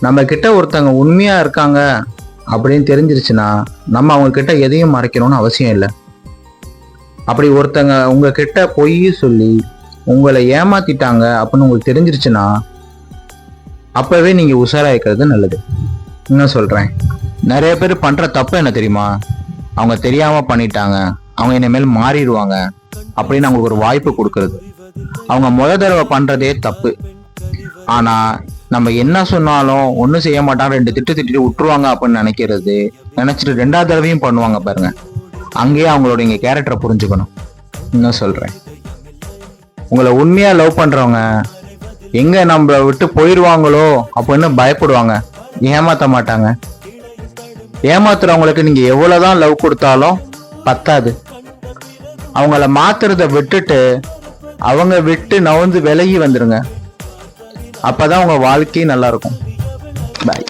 நம்ம கிட்ட ஒருத்தங்க உண்மையா இருக்காங்க அப்படின்னு தெரிஞ்சிருச்சுன்னா நம்ம அவங்க கிட்ட எதையும் மறைக்கணும்னு அவசியம் இல்லை. அப்படி ஒருத்தங்க உங்ககிட்ட பொய் சொல்லி உங்களை ஏமாத்திட்டாங்க அப்படின்னு உங்களுக்கு தெரிஞ்சிருச்சுன்னா அப்பவே நீங்க உஷாரா இருக்கிறது நல்லது. என்ன சொல்றேன், நிறைய பேர் பண்ற தப்பு என்ன தெரியுமா? அவங்க தெரியாம பண்ணிட்டாங்க, அவங்க இனிமேல் மாறிடுவாங்க அப்படின்னு அவங்களுக்கு ஒரு வாய்ப்பு கொடுக்கறது. அவங்க தடவை பண்றதே தப்பு. ஆனா நம்ம என்ன சொன்னாலும் ஒன்றும் செய்ய மாட்டாங்க, 2 திட்டு திட்டிட்டு விட்டுருவாங்க அப்படின்னு நினைச்சிட்டு 2வது தடவையும் பண்ணுவாங்க பாருங்க. அங்கேயே அவங்களோட இங்க கேரக்டரை புரிஞ்சுக்கணும். என்ன சொல்றேன், உங்களை உண்மையா லவ் பண்றவங்க எங்க நம்ம விட்டு போயிடுவாங்களோ அப்படின்னு பயப்படுவாங்க, ஏமாத்த மாட்டாங்க. ஏமாத்துறவங்களுக்கு நீங்க எவ்வளவுதான் லவ் கொடுத்தாலும் பத்தாது. அவங்கள மாத்துறத விட்டுட்டு அவங்க விட்டு நவுந்து விலகி வந்துருங்க. அப்பதான் உங்க வாழ்க்கை நல்லா இருக்கும். பாய்.